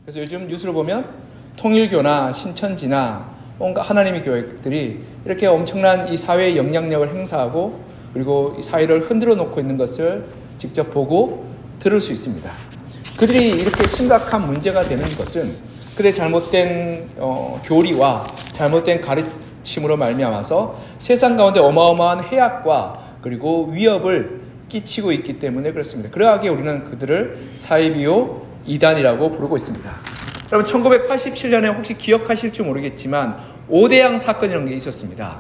그래서 요즘 뉴스를 보면 통일교나 신천지나 온갖 하나님의 교회들이 이렇게 엄청난 이 사회의 영향력을 행사하고 그리고 이 사회를 흔들어 놓고 있는 것을 직접 보고 들을 수 있습니다. 그들이 이렇게 심각한 문제가 되는 것은 그들의 잘못된 교리와 잘못된 가르침으로 말미암아서 세상 가운데 어마어마한 해악과 그리고 위협을 끼치고 있기 때문에 그렇습니다. 그러하기에 우리는 그들을 사이비요 이단이라고 부르고 있습니다. 여러분 1987년에 혹시 기억하실지 모르겠지만 오대양 사건이라는 게 있었습니다.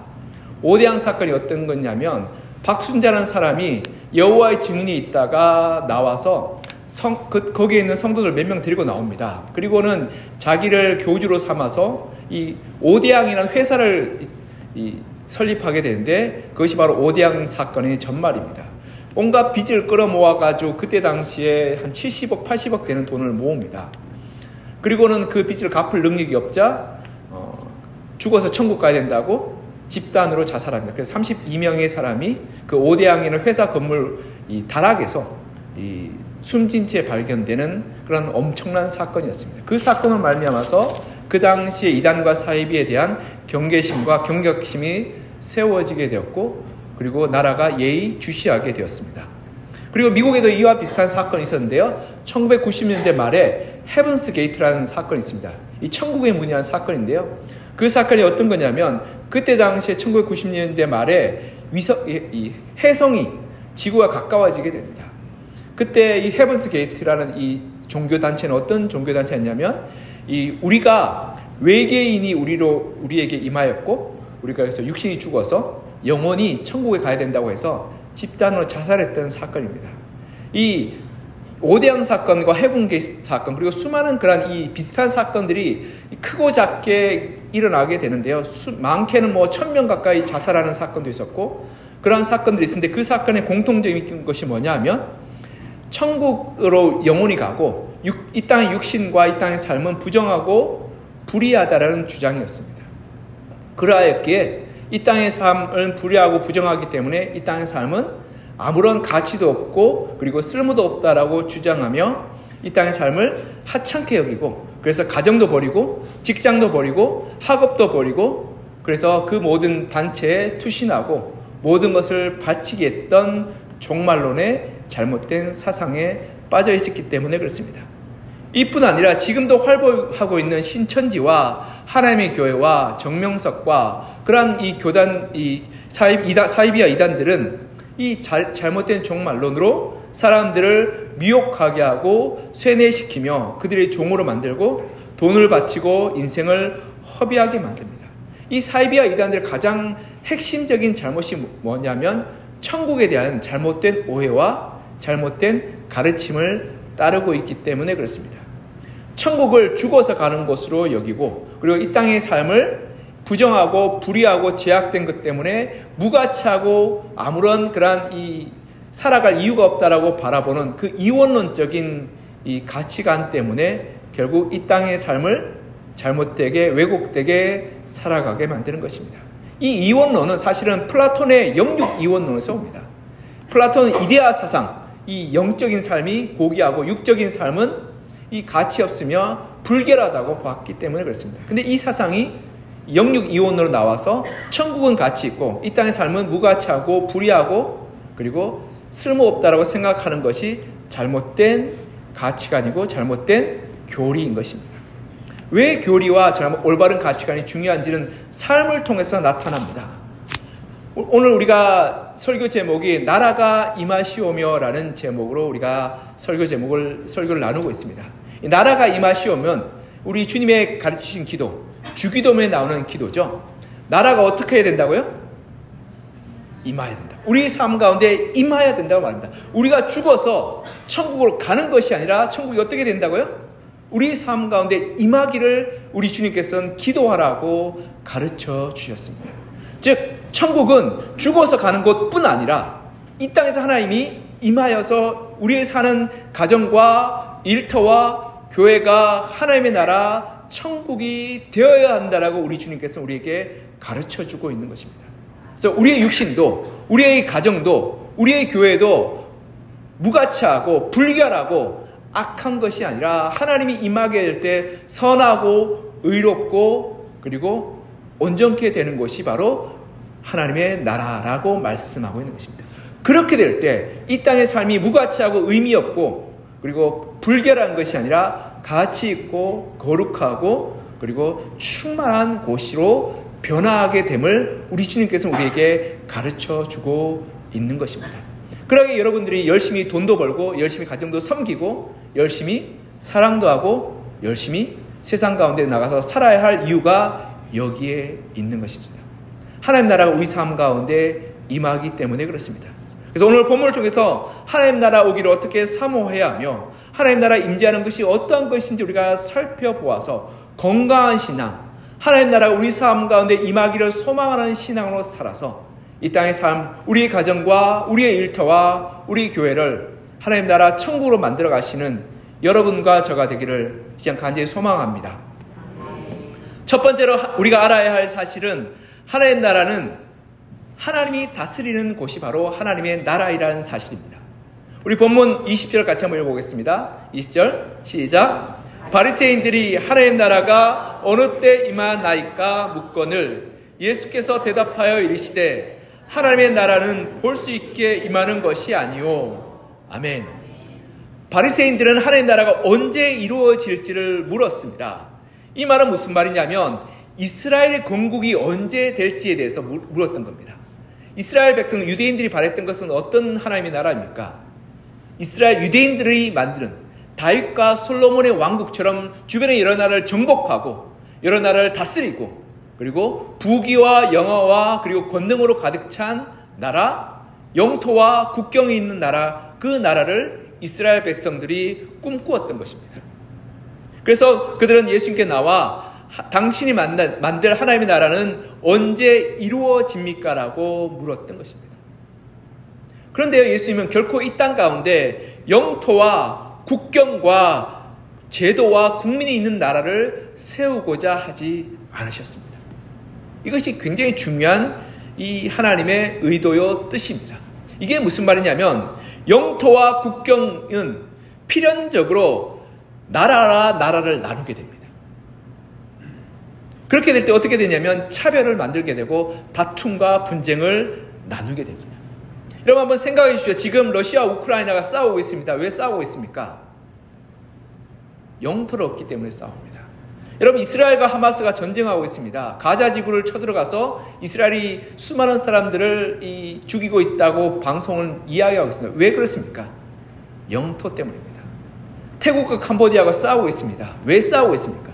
오대양 사건이 어떤 거냐면 박순자라는 사람이 여호와의 증인이 있다가 나와서 거기에 있는 성도들 몇 명 데리고 나옵니다. 그리고는 자기를 교주로 삼아서 이 오대양이라는 회사를 설립하게 되는데 그것이 바로 오대양 사건의 전말입니다. 온갖 빚을 끌어모아가지고 그때 당시에 한 70억, 80억 되는 돈을 모읍니다. 그리고는 그 빚을 갚을 능력이 없자 죽어서 천국 가야 된다고 집단으로 자살합니다. 그래서 32명의 사람이 그 오대양이라는 회사 건물 이 다락에서 숨진 채 발견되는 그런 엄청난 사건이었습니다. 그 사건을 말미암아서 그 당시에 이단과 사이비에 대한 경계심과 경각심이 세워지게 되었고 그리고 나라가 예의주시하게 되었습니다. 그리고 미국에도 이와 비슷한 사건이 있었는데요. 1990년대 말에 헤븐스 게이트라는 사건이 있습니다. 이 천국의 문이라는 사건인데요. 그 사건이 어떤 거냐면 그때 당시에 1990년대 말에 해성이 지구와 가까워지게 됩니다. 그때 이 헤븐스 게이트라는 이 종교단체는 어떤 종교단체였냐면 우리가 외계인이 우리에게 임하였고 우리가 그래서 육신이 죽어서 영원히 천국에 가야 된다고 해서 집단으로 자살했던 사건입니다. 이 오대양 사건과 헤븐 게이트 사건 그리고 수많은 그런 이 비슷한 사건들이 크고 작게 일어나게 되는데요. 많게는 1000명 가까이 자살하는 사건도 있었고 그런 사건들이 있었는데 그 사건의 공통적인 것이 뭐냐 하면 천국으로 영원히 가고 이 땅의 육신과 이 땅의 삶은 부정하고 불의하다라는 주장이었습니다. 그러하였기에 이 땅의 삶은 불의하고 부정하기 때문에 이 땅의 삶은 아무런 가치도 없고 그리고 쓸모도 없다라고 주장하며 이 땅의 삶을 하찮게 여기고 그래서 가정도 버리고 직장도 버리고 학업도 버리고 그래서 그 모든 단체에 투신하고 모든 것을 바치게 했던 종말론의 잘못된 사상에 빠져 있었기 때문에 그렇습니다. 이뿐 아니라 지금도 활보하고 있는 신천지와 하나님의 교회와 정명석과 그러한 이 교단, 사이비와 이단들은 이 잘못된 종말론으로 사람들을 미혹하게 하고 쇠뇌시키며 그들의 종으로 만들고 돈을 바치고 인생을 허비하게 만듭니다. 이 사이비와 이단들의 가장 핵심적인 잘못이 뭐냐면 천국에 대한 잘못된 오해와 잘못된 가르침을 따르고 있기 때문에 그렇습니다. 천국을 죽어서 가는 곳으로 여기고 그리고 이 땅의 삶을 부정하고 불의하고 제약된 것 때문에 무가치하고 아무런 그러한 살아갈 이유가 없다라고 바라보는 그 이원론적인 이 가치관 때문에 결국 이 땅의 삶을 잘못되게 왜곡되게 살아가게 만드는 것입니다. 이 이원론은 사실은 플라톤의 영육 이원론에서 옵니다. 플라톤은 이데아 사상, 이 영적인 삶이 고귀하고 육적인 삶은 이 가치 없으며 불결하다고 봤기 때문에 그렇습니다. 근데 이 사상이 영육 이원으로 나와서 천국은 가치 있고 이 땅의 삶은 무가치하고 불의하고 그리고 쓸모없다라고 생각하는 것이 잘못된 가치관이고 잘못된 교리인 것입니다. 왜 교리와 올바른 가치관이 중요한지는 삶을 통해서 나타납니다. 오늘 우리가 설교 제목이 나라가 임하시오며 라는 제목으로 우리가 설교를 나누고 있습니다. 이 나라가 임하시오면 우리 주님의 가르치신 기도, 주기도문에 나오는 기도죠. 나라가 어떻게 해야 된다고요? 임하여야 된다. 우리 삶 가운데 임하여야 된다고 말합니다. 우리가 죽어서 천국으로 가는 것이 아니라 천국이 어떻게 된다고요? 우리 삶 가운데 임하기를 우리 주님께서는 기도하라고 가르쳐 주셨습니다. 즉 천국은 죽어서 가는 곳뿐 아니라 이 땅에서 하나님이 임하여서 우리의 사는 가정과 일터와 교회가 하나님의 나라 천국이 되어야 한다라고 우리 주님께서 우리에게 가르쳐 주고 있는 것입니다. 그래서 우리의 육신도 우리의 가정도 우리의 교회도 무가치하고 불결하고 악한 것이 아니라 하나님이 임하게 될 때 선하고 의롭고 그리고 온전케 되는 곳이 바로 하나님의 나라라고 말씀하고 있는 것입니다. 그렇게 될 때 이 땅의 삶이 무가치하고 의미 없고 그리고 불결한 것이 아니라 가치 있고 거룩하고 그리고 충만한 곳으로 변화하게 됨을 우리 주님께서는 우리에게 가르쳐 주고 있는 것입니다. 그러기에 여러분들이 열심히 돈도 벌고 열심히 가정도 섬기고 열심히 사랑도 하고 열심히 세상 가운데 나가서 살아야 할 이유가 여기에 있는 것입니다. 하나님 나라가 우리 삶 가운데 임하기 때문에 그렇습니다. 그래서 오늘 본문을 통해서 하나님 나라 오기를 어떻게 사모해야 하며 하나님 나라 임재하는 것이 어떠한 것인지 우리가 살펴보아서 건강한 신앙, 하나님 나라가 우리 삶 가운데 임하기를 소망하는 신앙으로 살아서 이 땅의 삶, 우리의 가정과 우리의 일터와 우리 교회를 하나님 나라 천국으로 만들어 가시는 여러분과 저가 되기를 시장 간절히 소망합니다. 첫 번째로 우리가 알아야 할 사실은 하나님 나라는 하나님이 다스리는 곳이 바로 하나님의 나라이라는 사실입니다. 우리 본문 20절 같이 한번 읽어보겠습니다. 20절 시작. 바리새인들이 하나님 나라가 어느 때 임하나이까 묻거늘 예수께서 대답하여 이르시되 하나님의 나라는 볼 수 있게 임하는 것이 아니요. 아멘. 바리새인들은 하나님 나라가 언제 이루어질지를 물었습니다. 이 말은 무슨 말이냐면 이스라엘의 건국이 언제 될지에 대해서 물었던 겁니다. 이스라엘 백성 유대인들이 바랬던 것은 어떤 하나님의 나라입니까? 이스라엘 유대인들이 만드는 다윗과 솔로몬의 왕국처럼 주변의 여러 나라를 정복하고 여러 나라를 다스리고 그리고 부귀와 영화와 그리고 권능으로 가득 찬 나라, 영토와 국경이 있는 나라, 그 나라를 이스라엘 백성들이 꿈꾸었던 것입니다. 그래서 그들은 예수님께 나와 당신이 만들 하나님의 나라는 언제 이루어집니까? 라고 물었던 것입니다. 그런데요, 예수님은 결코 이 땅 가운데 영토와 국경과 제도와 국민이 있는 나라를 세우고자 하지 않으셨습니다. 이것이 굉장히 중요한 이 하나님의 의도요 뜻입니다. 이게 무슨 말이냐면 영토와 국경은 필연적으로 나라를 나누게 됩니다. 그렇게 될 때 어떻게 되냐면 차별을 만들게 되고 다툼과 분쟁을 나누게 됩니다. 여러분 한번 생각해 주십시오. 지금 러시아와 우크라이나가 싸우고 있습니다. 왜 싸우고 있습니까? 영토를 얻기 때문에 싸웁니다. 여러분 이스라엘과 하마스가 전쟁하고 있습니다. 가자 지구를 쳐들어가서 이스라엘이 수많은 사람들을 죽이고 있다고 방송을 이야기하고 있습니다. 왜 그렇습니까? 영토 때문입니다. 태국과 캄보디아가 싸우고 있습니다. 왜 싸우고 있습니까?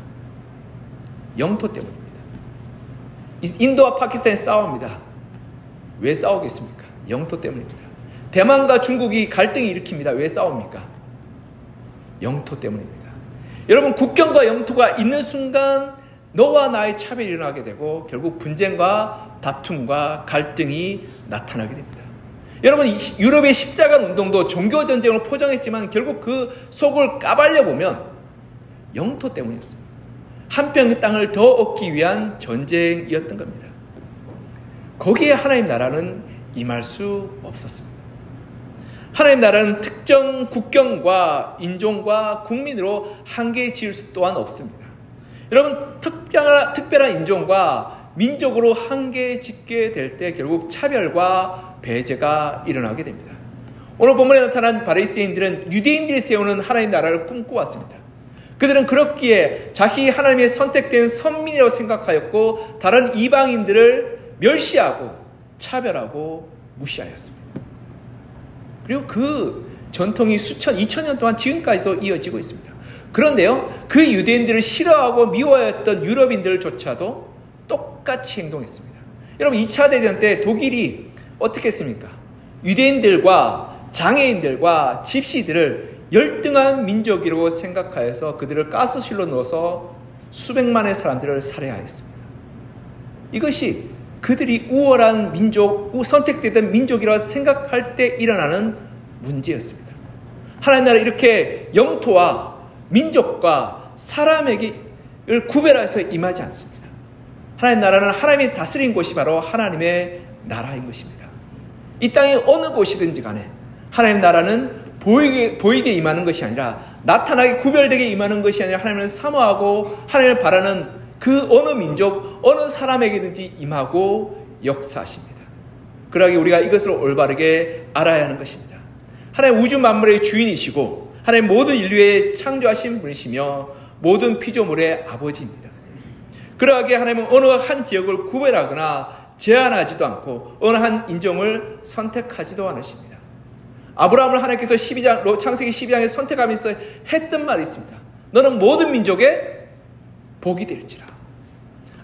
영토 때문입니다. 인도와 파키스탄이 싸웁니다. 왜 싸우겠습니까? 영토 때문입니다. 대만과 중국이 갈등이 일으킵니다. 왜 싸웁니까? 영토 때문입니다. 여러분 국경과 영토가 있는 순간 너와 나의 차별이 일어나게 되고 결국 분쟁과 다툼과 갈등이 나타나게 됩니다. 여러분 유럽의 십자가 운동도 종교전쟁으로 포장했지만 결국 그 속을 까발려 보면 영토 때문이었습니다. 한 평의 땅을 더 얻기 위한 전쟁이었던 겁니다. 거기에 하나님 나라는 임할 수 없었습니다. 하나님 나라는 특정 국경과 인종과 국민으로 한계 지을 수 또한 없습니다. 여러분 특별한 인종과 민족으로 한계 짓게 될 때 결국 차별과 배제가 일어나게 됩니다. 오늘 본문에 나타난 바리새인들은 유대인들이 세우는 하나님 나라를 꿈꿔왔습니다. 그들은 그렇기에 자기 하나님의 선택된 선민이라고 생각하였고 다른 이방인들을 멸시하고 차별하고 무시하였습니다. 그리고 그 전통이 2000년 동안 지금까지도 이어지고 있습니다. 그런데요, 그 유대인들을 싫어하고 미워했던 유럽인들조차도 똑같이 행동했습니다. 여러분 2차 대전 때 독일이 어떻게 했습니까? 유대인들과 장애인들과 집시들을 열등한 민족이라고 생각하여서 그들을 가스실로 넣어서 수백만의 사람들을 살해하였습니다. 이것이 그들이 우월한 민족, 선택되던 민족이라고 생각할 때 일어나는 문제였습니다. 하나님 나라 이렇게 영토와 민족과 사람에게 구별해서 임하지 않습니다. 하나님 나라는 하나님이 다스린 곳이 바로 하나님의 나라인 것입니다. 이 땅의 어느 곳이든지 간에 하나님 나라는 보이게 임하는 것이 아니라 나타나게 구별되게 임하는 것이 아니라 하나님을 사모하고 하나님을 바라는 그 어느 민족, 어느 사람에게든지 임하고 역사하십니다. 그러하기 우리가 이것을 올바르게 알아야 하는 것입니다. 하나님 우주 만물의 주인이시고 하나님 모든 인류의 창조하신 분이시며 모든 피조물의 아버지입니다. 그러하기에 하나님은 어느 한 지역을 구별하거나 제한하지도 않고 어느 한 인종을 선택하지도 않으십니다. 아브라함을 하나님께서 창세기 12장에 선택하면서 했던 말이 있습니다. 너는 모든 민족의 복이 될지라.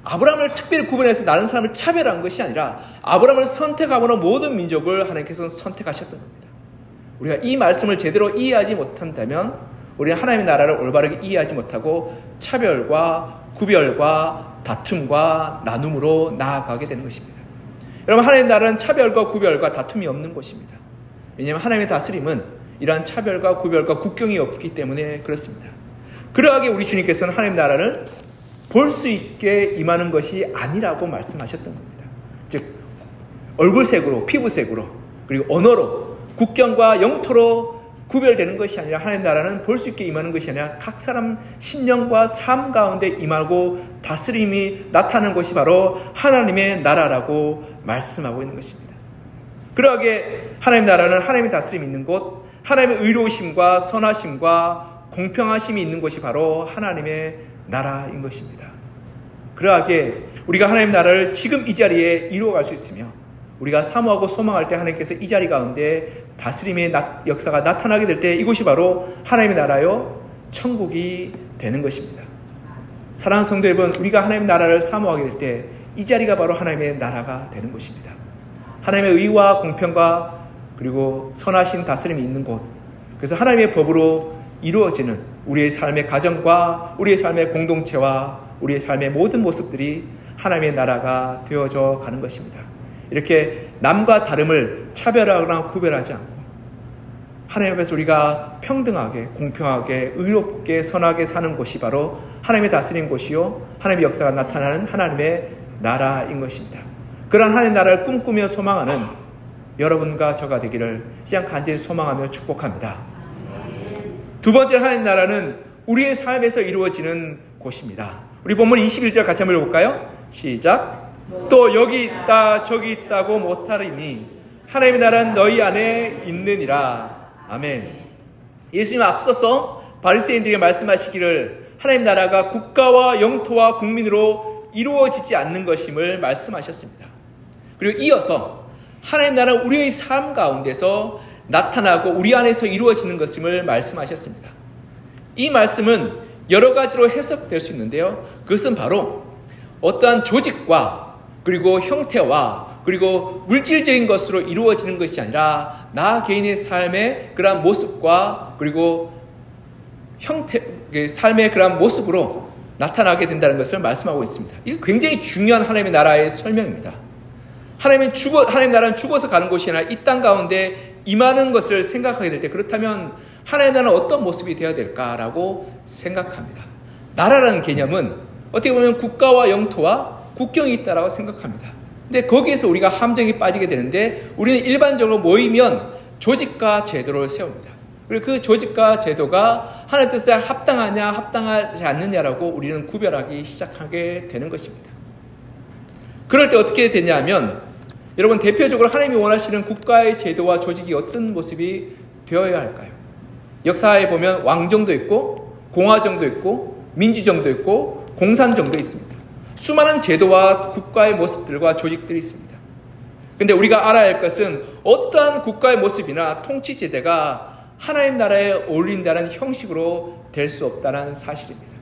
아브라함을 특별히 구분해서 다른 사람을 차별한 것이 아니라 아브라함을 선택하고는 모든 민족을 하나님께서 선택하셨던 겁니다. 우리가 이 말씀을 제대로 이해하지 못한다면 우리는 하나님의 나라를 올바르게 이해하지 못하고 차별과 구별과 다툼과 나눔으로 나아가게 되는 것입니다. 여러분, 하나님의 나라는 차별과 구별과 다툼이 없는 것입니다. 왜냐하면 하나님의 다스림은 이러한 차별과 구별과 국경이 없기 때문에 그렇습니다. 그러하게 우리 주님께서는 하나님의 나라를 볼 수 있게 임하는 것이 아니라고 말씀하셨던 겁니다. 즉 얼굴색으로, 피부색으로, 그리고 언어로, 국경과 영토로 구별되는 것이 아니라 하나님의 나라는 볼 수 있게 임하는 것이 아니라 각 사람 심령과 삶 가운데 임하고 다스림이 나타나는 것이 바로 하나님의 나라라고 말씀하고 있는 것입니다. 그러하게 하나님의 나라는 하나님의 다스림이 있는 곳, 하나님의 의로우심과 선하심과 공평하심이 있는 곳이 바로 하나님의 나라인 것입니다. 그러하게 우리가 하나님의 나라를 지금 이 자리에 이루어갈 수 있으며 우리가 사모하고 소망할 때 하나님께서 이 자리 가운데 다스림의 역사가 나타나게 될 때 이곳이 바로 하나님의 나라요 천국이 되는 것입니다. 사랑하는 성도 여러분, 우리가 하나님의 나라를 사모하게 될 때 이 자리가 바로 하나님의 나라가 되는 것입니다. 하나님의 의와 공평과 그리고 선하신 다스림이 있는 곳, 그래서 하나님의 법으로 이루어지는 우리의 삶의 가정과 우리의 삶의 공동체와 우리의 삶의 모든 모습들이 하나님의 나라가 되어져 가는 것입니다. 이렇게 남과 다름을 차별하거나 구별하지 않고 하나님 앞에서 우리가 평등하게, 공평하게, 의롭게, 선하게 사는 곳이 바로 하나님의 다스린 곳이요 하나님의 역사가 나타나는 하나님의 나라인 것입니다. 그런 하나님의 나라를 꿈꾸며 소망하는 여러분과 저가 되기를 시장 간절히 소망하며 축복합니다. 두 번째 하나님의 나라는 우리의 삶에서 이루어지는 곳입니다. 우리 본문 21절 같이 한번 읽어볼까요? 시작. 또 여기 있다 저기 있다고 못하리니 하나님의 나라는 너희 안에 있느니라. 아멘. 예수님 앞서서 바리새인들에게 말씀하시기를 하나님 나라가 국가와 영토와 국민으로 이루어지지 않는 것임을 말씀하셨습니다. 그리고 이어서 하나님 나라는 우리의 삶 가운데서 나타나고 우리 안에서 이루어지는 것임을 말씀하셨습니다. 이 말씀은 여러 가지로 해석될 수 있는데요. 그것은 바로 어떠한 조직과 그리고 형태와 그리고 물질적인 것으로 이루어지는 것이 아니라 나 개인의 삶의 그러한 모습과 그리고 삶의 그러한 모습으로 나타나게 된다는 것을 말씀하고 있습니다. 이게 굉장히 중요한 하나님의 나라의 설명입니다. 하나님의 나라는 죽어서 가는 곳이 아니라 이 땅 가운데 임하는 것을 생각하게 될 때 그렇다면 하나님의 나라는 어떤 모습이 되어야 될까라고 생각합니다. 나라라는 개념은 어떻게 보면 국가와 영토와 국경이 있다라고 생각합니다. 근데 거기에서 우리가 함정이 빠지게 되는데 우리는 일반적으로 모이면 조직과 제도를 세웁니다. 그리고 그 조직과 제도가 하나님의 뜻에 합당하냐 합당하지 않느냐라고 우리는 구별하기 시작하게 되는 것입니다. 그럴 때 어떻게 되냐면 여러분, 대표적으로 하나님이 원하시는 국가의 제도와 조직이 어떤 모습이 되어야 할까요? 역사에 보면 왕정도 있고 공화정도 있고 민주정도 있고 공산정도 있습니다. 수많은 제도와 국가의 모습들과 조직들이 있습니다. 그런데 우리가 알아야 할 것은 어떠한 국가의 모습이나 통치제도가 하나님 나라에 어울린다는 형식으로 될 수 없다는 사실입니다.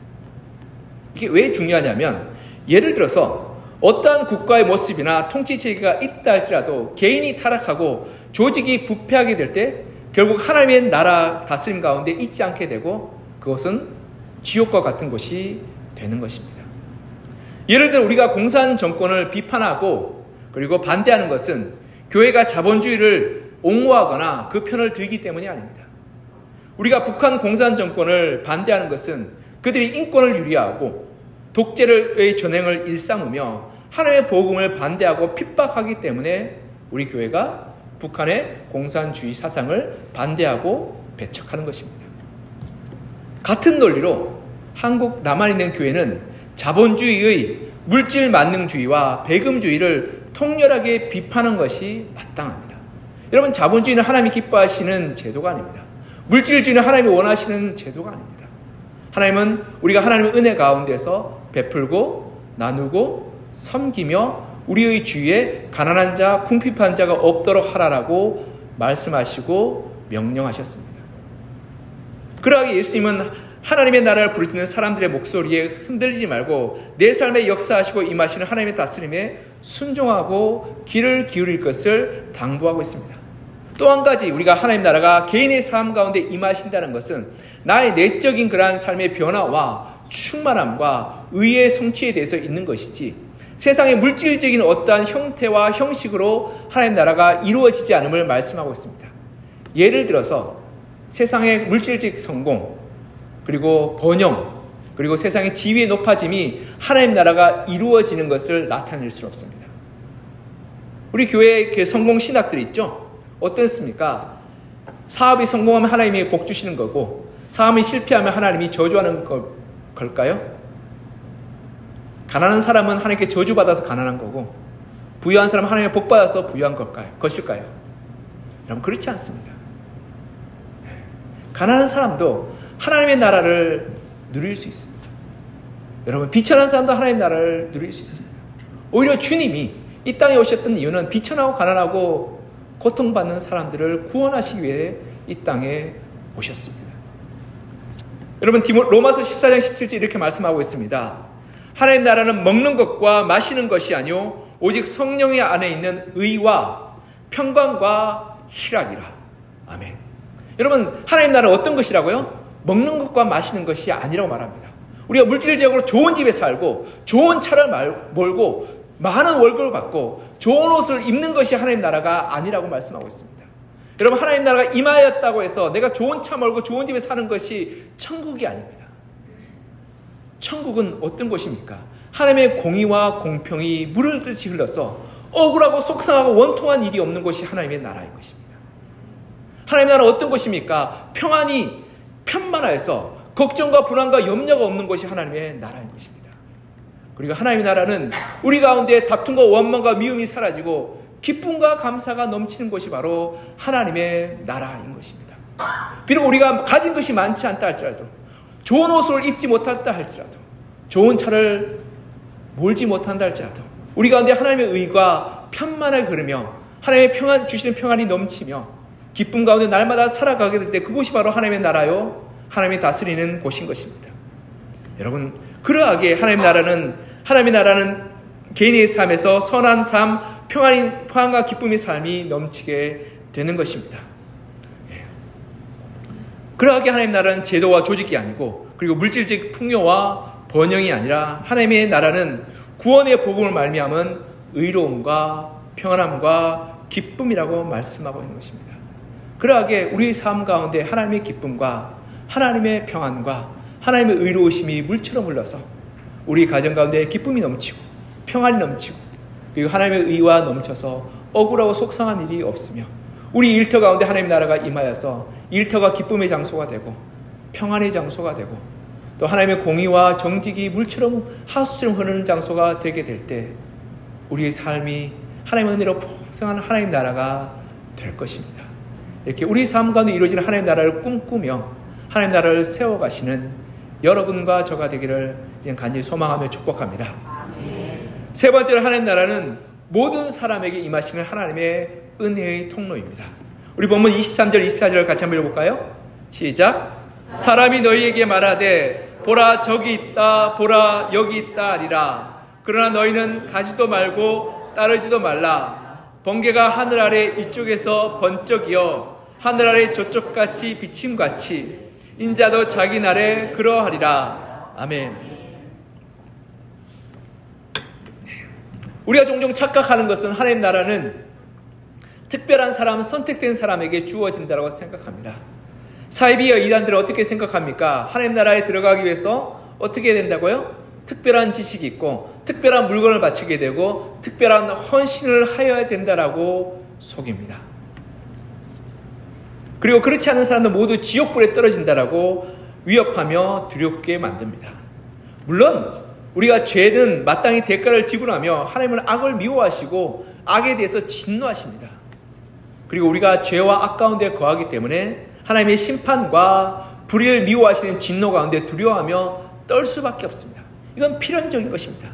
이게 왜 중요하냐면 예를 들어서 어떠한 국가의 모습이나 통치체계가 있다 할지라도 개인이 타락하고 조직이 부패하게 될 때 결국 하나님의 나라 다스림 가운데 있지 않게 되고 그것은 지옥과 같은 것이 되는 것입니다. 예를 들어 우리가 공산 정권을 비판하고 그리고 반대하는 것은 교회가 자본주의를 옹호하거나 그 편을 들기 때문이 아닙니다. 우리가 북한 공산 정권을 반대하는 것은 그들이 인권을 유리하고 독재의 전횡을 일삼으며 하나님의 복음을 반대하고 핍박하기 때문에 우리 교회가 북한의 공산주의 사상을 반대하고 배척하는 것입니다. 같은 논리로 한국 남한에 있는 교회는 자본주의의 물질 만능주의와 배금주의를 통렬하게 비판하는 것이 마땅합니다. 여러분, 자본주의는 하나님이 기뻐하시는 제도가 아닙니다. 물질주의는 하나님이 원하시는 제도가 아닙니다. 하나님은 우리가 하나님의 은혜 가운데서 베풀고 나누고 섬기며 우리의 주위에 가난한 자, 궁핍한 자가 없도록 하라라고 말씀하시고 명령하셨습니다. 그러하기에 예수님은 하나님의 나라를 부르짖는 사람들의 목소리에 흔들리지 말고 내 삶에 역사하시고 임하시는 하나님의 다스림에 순종하고 귀를 기울일 것을 당부하고 있습니다. 또 한 가지, 우리가 하나님 나라가 개인의 삶 가운데 임하신다는 것은 나의 내적인 그러한 삶의 변화와 충만함과 의의 성취에 대해서 있는 것이지, 세상의 물질적인 어떠한 형태와 형식으로 하나님 나라가 이루어지지 않음을 말씀하고 있습니다. 예를 들어서 세상의 물질적 성공, 그리고 번영, 그리고 세상의 지위의 높아짐이 하나님 나라가 이루어지는 것을 나타낼 수는 없습니다. 우리 교회에 성공 신학들이 있죠. 어떻습니까? 사업이 성공하면 하나님이 복 주시는 거고, 사업이 실패하면 하나님이 저주하는 걸까요? 가난한 사람은 하나님께 저주받아서 가난한 거고, 부유한 사람은 하나님의 복받아서 부유한 것일까요? 여러분, 그렇지 않습니다. 가난한 사람도 하나님의 나라를 누릴 수 있습니다. 여러분, 비천한 사람도 하나님의 나라를 누릴 수 있습니다. 오히려 주님이 이 땅에 오셨던 이유는 비천하고 가난하고 고통받는 사람들을 구원하시기 위해 이 땅에 오셨습니다. 여러분, 로마서 14장 17절 이렇게 말씀하고 있습니다. 하나님 나라는 먹는 것과 마시는 것이 아니요 오직 성령의 안에 있는 의와 평강과 희락이라. 아멘. 여러분, 하나님 나라는 어떤 것이라고요? 먹는 것과 마시는 것이 아니라고 말합니다. 우리가 물질적으로 좋은 집에 살고 좋은 차를 몰고 많은 월급을 받고 좋은 옷을 입는 것이 하나님 나라가 아니라고 말씀하고 있습니다. 여러분, 하나님 나라가 임하였다고 해서 내가 좋은 차 몰고 좋은 집에 사는 것이 천국이 아닙니다. 천국은 어떤 곳입니까? 하나님의 공의와 공평이 물을 듯이 흘러서 억울하고 속상하고 원통한 일이 없는 곳이 하나님의 나라인 것입니다. 하나님의 나라는 어떤 곳입니까? 평안이 편만하여서 걱정과 불안과 염려가 없는 것이 하나님의 나라인 것입니다. 그리고 하나님의 나라는 우리 가운데 다툼과 원망과 미움이 사라지고 기쁨과 감사가 넘치는 것이 바로 하나님의 나라인 것입니다. 비록 우리가 가진 것이 많지 않다 할지라도, 좋은 옷을 입지 못한다 할지라도, 좋은 차를 몰지 못한다 할지라도 우리 가운데 하나님의 의가 편만하게 흐르며 하나님의 평안 주시는 평안이 넘치며 기쁨 가운데 날마다 살아가게 될 때 그곳이 바로 하나님의 나라요, 하나님이 다스리는 곳인 것입니다. 여러분, 그러하게 하나님의 나라는 개인의 삶에서 선한 삶, 평안과 기쁨의 삶이 넘치게 되는 것입니다. 그러하게 하나님의 나라는 제도와 조직이 아니고, 그리고 물질적 풍요와 번영이 아니라 하나님의 나라는 구원의 복음을 말미암은 의로움과 평안함과 기쁨이라고 말씀하고 있는 것입니다. 그러하게 우리의 삶 가운데 하나님의 기쁨과 하나님의 평안과 하나님의 의로우심이 물처럼 흘러서 우리 가정 가운데 기쁨이 넘치고 평안이 넘치고, 그리고 하나님의 의와 넘쳐서 억울하고 속상한 일이 없으며 우리 일터 가운데 하나님의 나라가 임하여서 일터가 기쁨의 장소가 되고 평안의 장소가 되고 또 하나님의 공의와 정직이 물처럼 하수처럼 흐르는 장소가 되게 될 때 우리의 삶이 하나님의 은혜로 풍성한 하나님 나라가 될 것입니다. 이렇게 우리 삶 가운데 이루어지는 하나님 나라를 꿈꾸며 하나님 나라를 세워가시는 여러분과 저가 되기를 이제 간절히 소망하며 축복합니다. 세 번째로, 하나님 나라는 모든 사람에게 임하시는 하나님의 은혜의 통로입니다. 우리 본문 23절 24절을 같이 한번 읽어볼까요? 시작. 사람이 너희에게 말하되 보라 저기 있다, 보라 여기 있다 하리라. 그러나 너희는 가지도 말고 따르지도 말라. 번개가 하늘 아래 이쪽에서 번쩍이어 하늘 아래 저쪽같이 비침같이 인자도 자기 날에 그러하리라. 아멘. 우리가 종종 착각하는 것은 하나님 나라는 특별한 사람, 선택된 사람에게 주어진다고 생각합니다. 사이비와 이단들은 어떻게 생각합니까? 하나님 나라에 들어가기 위해서 어떻게 해야 된다고요? 특별한 지식이 있고 특별한 물건을 바치게 되고 특별한 헌신을 하여야 된다라고 속입니다. 그리고 그렇지 않은 사람들 모두 지옥불에 떨어진다라고 위협하며 두렵게 만듭니다. 물론 우리가 죄는 마땅히 대가를 지불하며 하나님은 악을 미워하시고 악에 대해서 진노하십니다. 그리고 우리가 죄와 악 가운데 거하기 때문에 하나님의 심판과 불의를 미워하시는 진노 가운데 두려워하며 떨 수밖에 없습니다. 이건 필연적인 것입니다.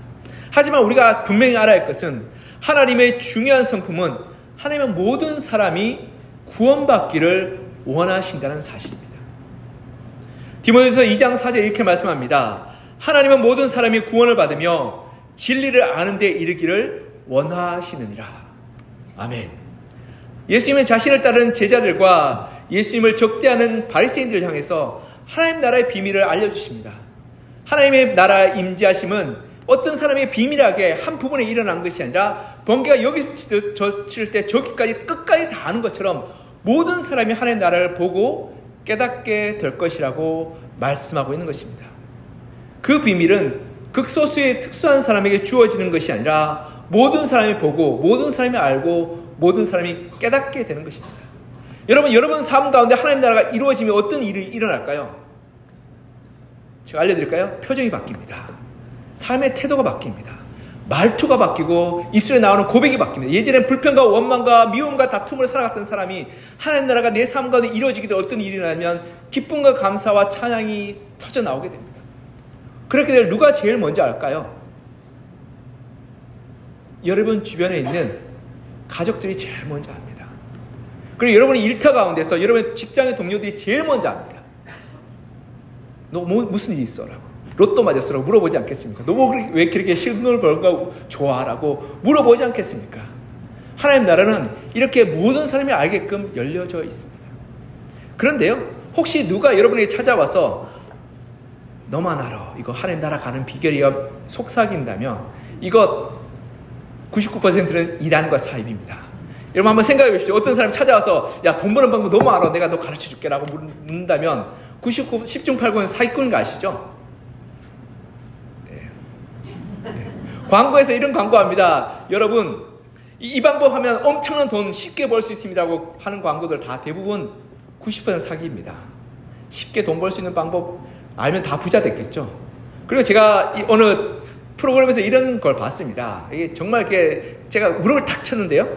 하지만 우리가 분명히 알아야 할 것은 하나님의 중요한 성품은 하나님은 모든 사람이 구원받기를 원하신다는 사실입니다. 디모데후서 2장 4절 이렇게 말씀합니다. 하나님은 모든 사람이 구원을 받으며 진리를 아는 데 이르기를 원하시느니라. 아멘. 예수님은 자신을 따르는 제자들과 예수님을 적대하는 바리새인들을 향해서 하나님 나라의 비밀을 알려주십니다. 하나님의 나라 임재하심은 어떤 사람의 비밀하게 한 부분에 일어난 것이 아니라 번개가 여기서 젖힐 때 저기까지 끝까지 다 아는 것처럼 모든 사람이 하나님의 나라를 보고 깨닫게 될 것이라고 말씀하고 있는 것입니다. 그 비밀은 극소수의 특수한 사람에게 주어지는 것이 아니라 모든 사람이 보고 모든 사람이 알고 모든 사람이 깨닫게 되는 것입니다. 여러분 삶 가운데 하나님 나라가 이루어지면 어떤 일이 일어날까요? 제가 알려드릴까요? 표정이 바뀝니다. 삶의 태도가 바뀝니다. 말투가 바뀌고 입술에 나오는 고백이 바뀝니다. 예전엔 불평과 원망과 미움과 다툼을 살아갔던 사람이 하나님 나라가 내 삶 가운데 이루어지게 될 어떤 일이 일어나면 기쁨과 감사와 찬양이 터져 나오게 됩니다. 그렇게 될 누가 제일 먼저 알까요? 여러분 주변에 있는 가족들이 제일 먼저 압니다. 그리고 여러분의 일터 가운데서 여러분의 직장의 동료들이 제일 먼저 압니다. 너 무슨 일이 있어? 라고. 로또 맞았어? 라고 물어보지 않겠습니까? 너 왜 그렇게 신을 벌고 좋아? 라고 물어보지 않겠습니까? 하나님 나라는 이렇게 모든 사람이 알게끔 열려져 있습니다. 그런데요, 혹시 누가 여러분에게 찾아와서 너만 알아. 이거 하나님 나라 가는 비결이야 속삭인다면 이거 99%는 이단과 사입입니다. 여러분 한번 생각해 보십시오. 어떤 사람이 찾아와서 야, 돈 버는 방법 너무 알아. 내가 너 가르쳐 줄게 라고 묻는다면 99, 10중 8구는 사기꾼인 거 아시죠? 네. 네. 광고에서 이런 광고합니다. 여러분 이 방법 하면 엄청난 돈 쉽게 벌 수 있습니다라고 하는 광고들 다 대부분 90% 사기입니다. 쉽게 돈 벌 수 있는 방법 알면 다 부자 됐겠죠. 그리고 제가 어느 프로그램에서 이런 걸 봤습니다. 이게 정말 이렇게 제가 무릎을 탁 쳤는데요.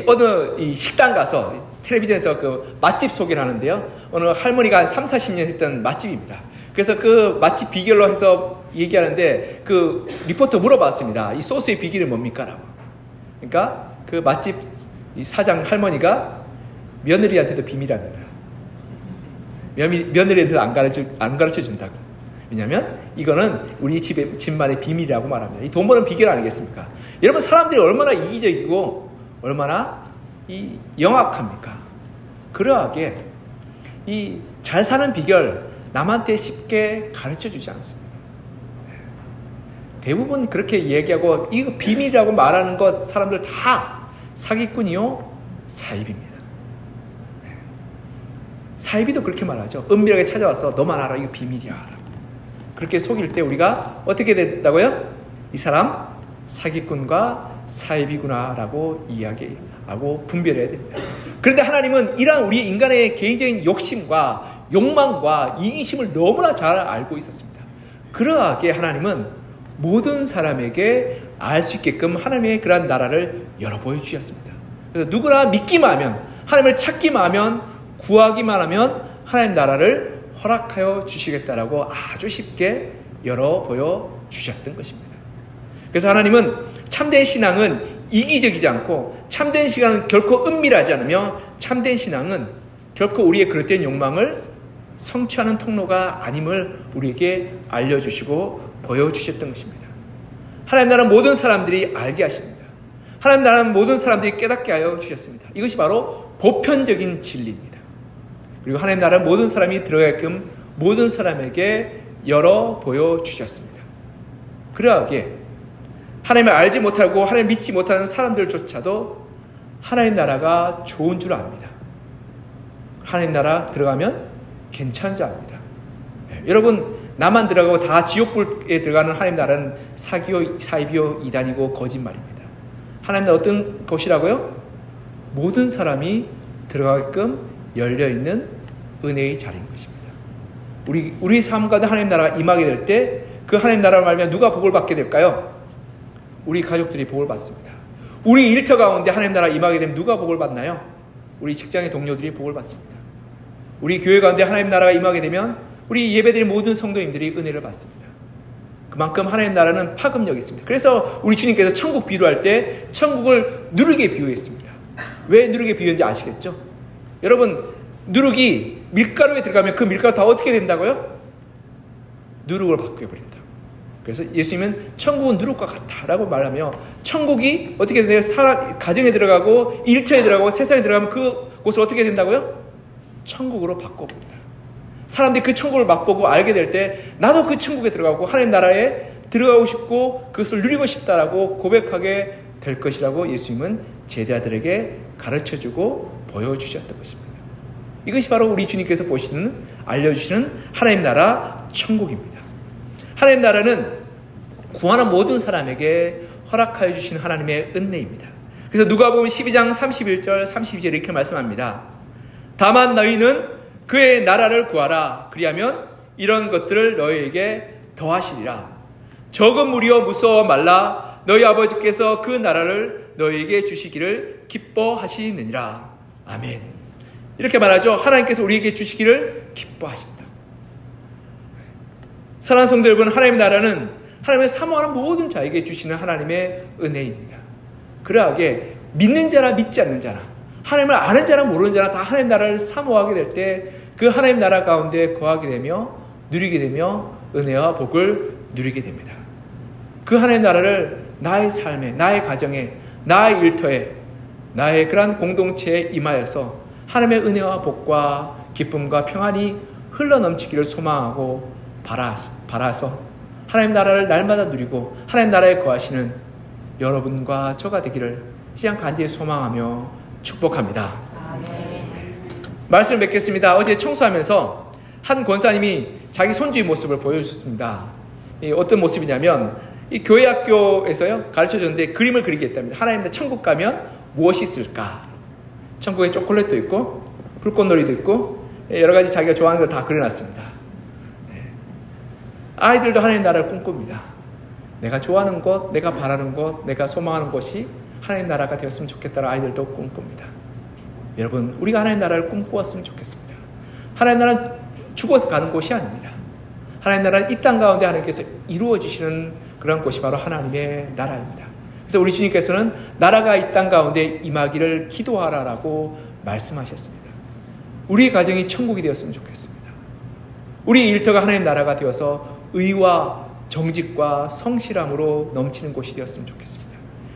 어느 식당 가서 텔레비전에서 그 맛집 소개를 하는데요. 어느 할머니가 한 3, 40년 했던 맛집입니다. 그래서 그 맛집 비결로 해서 얘기하는데 그 리포터 물어봤습니다. 이 소스의 비결이 뭡니까? 라고. 그러니까 그 맛집 사장 할머니가 며느리한테도 비밀합니다. 며느리한테도 안 가르쳐 준다고. 왜냐하면 이거는 우리 집만의 비밀이라고 말합니다. 이 돈 버는 비결 아니겠습니까? 여러분 사람들이 얼마나 이기적이고 얼마나 영악합니까? 그러하게 이 잘 사는 비결 남한테 쉽게 가르쳐 주지 않습니다. 대부분 그렇게 얘기하고 이거 비밀이라고 말하는 것 사람들 다 사기꾼이요 사입입니다. 사이비도 그렇게 말하죠. 은밀하게 찾아와서 너만 알아. 이거 비밀이야. 그렇게 속일 때 우리가 어떻게 된다고요? 이 사람 사기꾼과 사이비구나 라고 이야기하고 분별해야 됩니다. 그런데 하나님은 이러한 우리 인간의 개인적인 욕심과 욕망과 이기심을 너무나 잘 알고 있었습니다. 그러하게 하나님은 모든 사람에게 알 수 있게끔 하나님의 그러한 나라를 열어 보여주셨습니다. 그래서 누구나 믿기만 하면 하나님을 찾기만 하면 구하기만 하면 하나님 나라를 허락하여 주시겠다라고 아주 쉽게 열어 보여주셨던 것입니다. 그래서 하나님은 참된 신앙은 이기적이지 않고 참된 신앙은 결코 은밀하지 않으며 참된 신앙은 결코 우리의 그릇된 욕망을 성취하는 통로가 아님을 우리에게 알려주시고 보여주셨던 것입니다. 하나님 나라는 모든 사람들이 알게 하십니다. 하나님 나라는 모든 사람들이 깨닫게 하여 주셨습니다. 이것이 바로 보편적인 진리입니다. 그리고 하나님 나라는 모든 사람이 들어가게끔 모든 사람에게 열어 보여주셨습니다. 그러하게 하나님을 알지 못하고 하나님을 믿지 못하는 사람들조차도 하나님 나라가 좋은 줄 압니다. 하나님 나라 들어가면 괜찮은 줄 압니다. 여러분 나만 들어가고 다 지옥불에 들어가는 하나님 나라는 사기요, 사이비요, 이단이고 거짓말입니다. 하나님 나라 어떤 곳이라고요? 모든 사람이 들어가게끔 열려있는 은혜의 자리인 것입니다. 우리 삶 가운데 하나님 나라가 임하게 될 때 그 하나님 나라를 말하면 누가 복을 받게 될까요? 우리 가족들이 복을 받습니다. 우리 일터 가운데 하나님 나라가 임하게 되면 누가 복을 받나요? 우리 직장의 동료들이 복을 받습니다. 우리 교회 가운데 하나님 나라가 임하게 되면 우리 예배드린 모든 성도님들이 은혜를 받습니다. 그만큼 하나님 나라는 파급력이 있습니다. 그래서 우리 주님께서 천국 비유할 때 천국을 누룩에 비유했습니다. 왜 누룩에 비유했는지 아시겠죠? 여러분, 누룩이 밀가루에 들어가면 그 밀가루 다 어떻게 된다고요? 누룩을 바뀌어버린다. 그래서 예수님은 천국은 누룩과 같다라고 말하며 천국이 어떻게 돼요? 사람 가정에 들어가고 일터에 들어가고 세상에 들어가면 그곳을 어떻게 된다고요? 천국으로 바꿔버린다. 사람들이 그 천국을 맛보고 알게 될 때 나도 그 천국에 들어가고 하나님 나라에 들어가고 싶고 그것을 누리고 싶다라고 고백하게 될 것이라고 예수님은 제자들에게 가르쳐주고 보여주셨던 것입니다. 이것이 바로 우리 주님께서 보시는 알려주시는 하나님 나라 천국입니다. 하나님 나라는 구하는 모든 사람에게 허락하여 주시는 하나님의 은혜입니다. 그래서 누가복음 12장 31절 32절 이렇게 말씀합니다. 다만 너희는 그의 나라를 구하라. 그리하면 이런 것들을 너희에게 더하시리라. 적은 무리여 무서워 말라. 너희 아버지께서 그 나라를 너희에게 주시기를 기뻐하시느니라. 아멘. 이렇게 말하죠. 하나님께서 우리에게 주시기를 기뻐하신다. 사랑하는 성도 여러분, 하나님의 나라는 하나님의 사모하는 모든 자에게 주시는 하나님의 은혜입니다. 그러하게 믿는 자나 믿지 않는 자나 하나님을 아는 자나 모르는 자나 다 하나님 나라를 사모하게 될 때 그 하나님 나라 가운데 거하게 되며 누리게 되며 은혜와 복을 누리게 됩니다. 그 하나님 나라를 나의 삶에, 나의 가정에, 나의 일터에, 나의 그러한 공동체에 임하여서 하나님의 은혜와 복과 기쁨과 평안이 흘러넘치기를 소망하고 바라서 하나님 나라를 날마다 누리고 하나님 나라에 거하시는 여러분과 저가 되기를 시장 간절히 소망하며 축복합니다. 말씀을 맺겠습니다. 어제 청소하면서 한 권사님이 자기 손주의 모습을 보여주셨습니다. 어떤 모습이냐면 이 교회 학교에서요 가르쳐줬는데 그림을 그리게 했답니다. 하나님 천국 가면 무엇이 있을까? 천국에 초콜릿도 있고 불꽃놀이도 있고 여러 가지 자기가 좋아하는 걸 다 그려놨습니다. 아이들도 하나님 나라를 꿈꿉니다. 내가 좋아하는 것, 내가 바라는 것, 내가 소망하는 것이 하나님 나라가 되었으면 좋겠다는 아이들도 꿈꿉니다. 여러분, 우리가 하나님 나라를 꿈꾸었으면 좋겠습니다. 하나님 나라는 죽어서 가는 곳이 아닙니다. 하나님 나라는 이 땅 가운데 하나님께서 이루어지시는 그런 곳이 바로 하나님의 나라입니다. 그래서 우리 주님께서는 나라가 이 땅 가운데 임하기를 기도하라라고 말씀하셨습니다. 우리 가정이 천국이 되었으면 좋겠습니다. 우리 일터가 하나님 나라가 되어서 의와 정직과 성실함으로 넘치는 곳이 되었으면 좋겠습니다.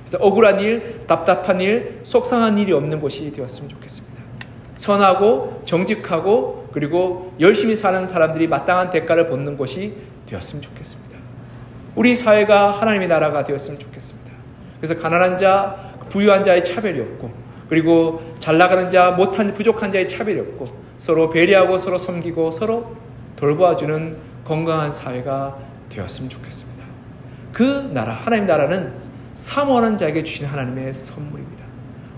그래서 억울한 일, 답답한 일, 속상한 일이 없는 곳이 되었으면 좋겠습니다. 선하고 정직하고 그리고 열심히 사는 사람들이 마땅한 대가를 받는 곳이 되었으면 좋겠습니다. 우리 사회가 하나님의 나라가 되었으면 좋겠습니다. 그래서 가난한 자, 부유한 자의 차별이 없고 그리고 잘 나가는 자, 못한 부족한 자의 차별이 없고 서로 배려하고 서로 섬기고 서로 돌보아주는 건강한 사회가 되었으면 좋겠습니다. 그 나라, 하나님 나라는 사모하는 자에게 주신 하나님의 선물입니다.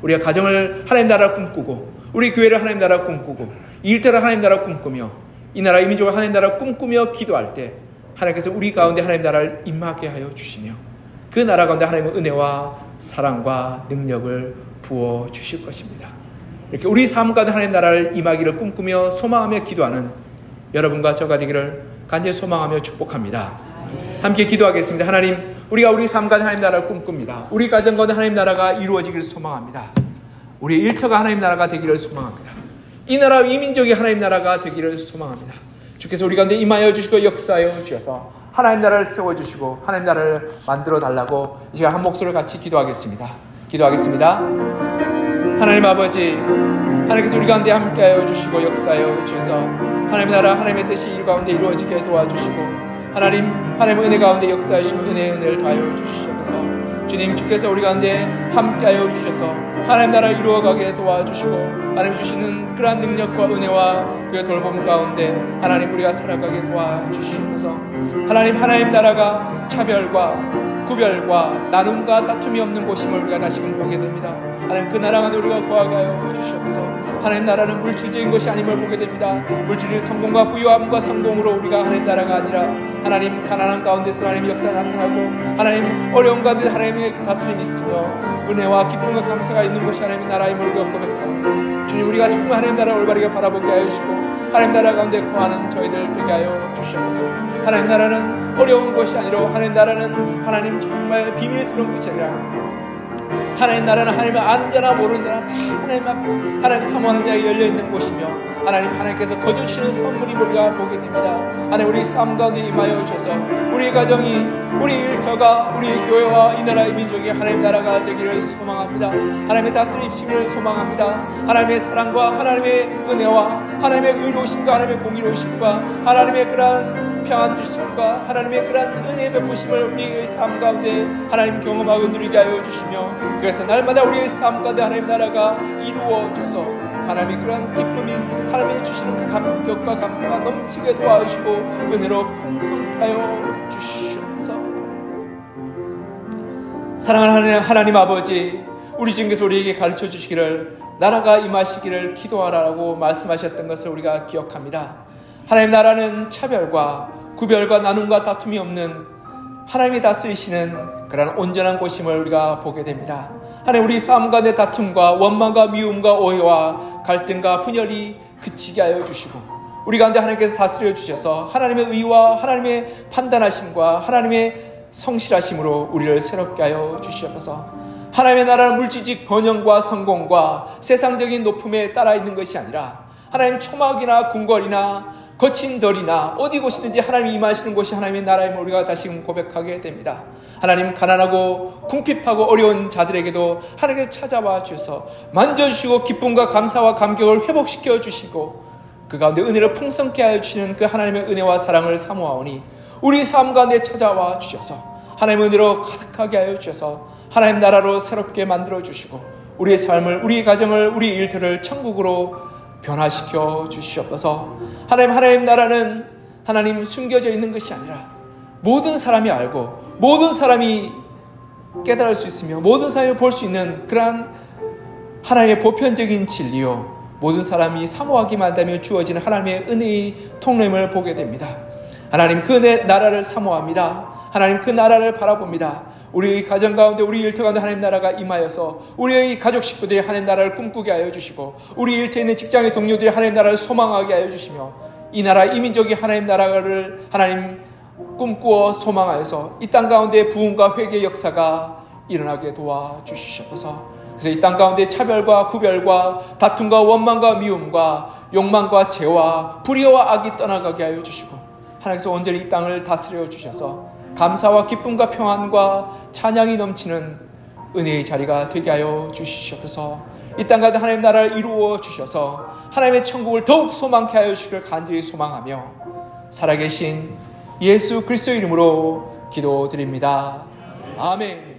우리가 가정을 하나님 나라를 꿈꾸고 우리 교회를 하나님 나라를 꿈꾸고 이 일터를 하나님 나라를 꿈꾸며 이 나라 이 민족을 하나님 나라를 꿈꾸며 기도할 때 하나님께서 우리 가운데 하나님 나라를 임하게 하여 주시며 그 나라 가운데 하나님의 은혜와 사랑과 능력을 부어 주실 것입니다. 이렇게 우리 삶 가운데 하나님 나라를 임하기를 꿈꾸며 소망하며 기도하는 여러분과 저가 되기를 간절히 소망하며 축복합니다. 함께 기도하겠습니다. 하나님, 우리가 우리 삶 가운데 하나님 나라를 꿈꿉니다. 우리 가정 가운데 하나님 나라가 이루어지기를 소망합니다. 우리 일터가 하나님 나라가 되기를 소망합니다. 이 나라, 이 민족이 하나님 나라가 되기를 소망합니다. 주께서 우리 가운데 임하여 주시고 역사하여 주셔서 하나님 나라를 세워주시고 하나님 나라를 만들어 달라고 이 시간 한 목소리를 같이 기도하겠습니다. 하나님 아버지, 하나님께서 우리 가운데 함께하여 주시고 역사하여 주셔서 하나님의 나라, 하나님의 뜻이 이 가운데 이루어지게 도와주시고 하나님의 은혜 가운데 역사하시고 은혜를 다하여 주시옵소서. 주님, 주께서 우리 가운데 함께하여 주셔서 하나님 나라를 이루어가게 도와주시고 하나님 주시는 그러한 능력과 은혜와 그의 돌봄 가운데 하나님 우리가 살아가게 도와주시옵소서. 하나님 나라가 차별과 구별과 나눔과 다툼이 없는 곳임을 우리가 다시금 보게 됩니다. 하나님 그 나라 가운데 우리가 거하게 하여 주시옵소서. 하나님 나라는 물질적인 것이 아님을 보게 됩니다. 물질의 성공과 부유함과 성공으로 우리가 하나님 나라가 아니라 하나님 가난한 가운데서 하나님의 역사 나타나고 하나님 어려운 가운데 하나님의 다스림이 있으며 은혜와 기쁨과 감사가 있는 것이 하나님의 나라임을 우리가 고백하오니 주님, 우리가 정말 하나님 나라를 올바르게 바라보게 하여 주시고 하나님 나라 가운데 거하는 저희들 되게 하여 주시옵소서. 하나님 나라는 어려운 것이 아니라 하나님 나라는 하나님 정말 비밀스러운 것이 아니라 하나님 나라는 하나님을 아는 자나 모르는 자나 다 하나님 사모하는 자에 열려있는 곳이며 하나님께서 거저주시는 선물이 우리가 보게 됩니다. 하나님, 우리 삶 가운데 임하여 주셔서 우리 가정이, 우리 일터가, 우리 교회와 이 나라의 민족이 하나님 나라가 되기를 소망합니다. 하나님의 다스림심을 소망합니다. 하나님의 사랑과 하나님의 은혜와 하나님의 의로우심과 하나님의 공의로우심과 하나님의 그러한 평안 주심과 하나님의 그러한 은혜의 베푸심을 우리의 삶 가운데 하나님 경험하고 누리게 하여 주시며, 그래서 날마다 우리의 삶 가운데 하나님 나라가 이루어져서 하나님의 그러한 기쁨이 하나님이 주시는 그 감격과 감사가 넘치게 도와주시고 은혜로 풍성케 하여 주시옵소서. 사랑하는 하나님 아버지, 우리 주님께서 우리에게 가르쳐 주시기를 나라가 임하시기를 기도하라고 말씀하셨던 것을 우리가 기억합니다. 하나님 나라는 차별과 구별과 나눔과 다툼이 없는 하나님이 다스리시는 그런 온전한 곳임을 우리가 보게 됩니다. 하나님, 우리 삶 가운데 다툼과 원망과 미움과 오해와 갈등과 분열이 그치게 하여 주시고 우리 가운데 하나님께서 다스려 주셔서 하나님의 의와 하나님의 판단하심과 하나님의 성실하심으로 우리를 새롭게 하여 주시옵소서. 하나님의 나라는 물질적 번영과 성공과 세상적인 높음에 따라 있는 것이 아니라 하나님 초막이나 궁궐이나 거친 덜이나 어디 곳이든지 하나님이 임하시는 곳이 하나님의 나라임을 우리가 다시금 고백하게 됩니다. 하나님, 가난하고 궁핍하고 어려운 자들에게도 하나님께서 찾아와 주셔서 만져주시고 기쁨과 감사와 감격을 회복시켜 주시고 그 가운데 은혜를 풍성케 하여 주시는 그 하나님의 은혜와 사랑을 사모하오니 우리 삶 가운데 찾아와 주셔서 하나님의 은혜로 가득하게 하여 주셔서 하나님 나라로 새롭게 만들어 주시고 우리의 삶을, 우리 가정을, 우리 일터를 천국으로 변화시켜 주시옵소서. 하나님 나라는 하나님 숨겨져 있는 것이 아니라 모든 사람이 알고 모든 사람이 깨달을 수 있으며 모든 사람이 볼 수 있는 그러한 하나님의 보편적인 진리요, 모든 사람이 사모하기만 한다면 주어지는 하나님의 은혜의 통로임을 보게 됩니다. 하나님, 그 나라를 사모합니다. 하나님, 그 나라를 바라봅니다. 우리의 가정 가운데, 우리 일터 가운데 하나님 나라가 임하여서 우리의 가족 식구들이 하나님 나라를 꿈꾸게 하여 주시고 우리 일터에 있는 직장의 동료들이 하나님 나라를 소망하게 하여 주시며 이 나라, 이 민족이 하나님 나라를 하나님 꿈꾸어 소망하여서 이 땅 가운데 부흥과 회개의 역사가 일어나게 도와주시옵소서. 그래서 이 땅 가운데 차별과 구별과 다툼과 원망과 미움과 욕망과 죄와 불의와 악이 떠나가게 하여 주시고 하나님께서 온전히 이 땅을 다스려 주셔서 감사와 기쁨과 평안과 찬양이 넘치는 은혜의 자리가 되게 하여 주시옵소서. 이 땅 가운데 하나님 나라를 이루어 주셔서 하나님의 천국을 더욱 소망케 하여 주시기를 간절히 소망하며 살아계신 예수 그리스도의 이름으로 기도드립니다. 아멘.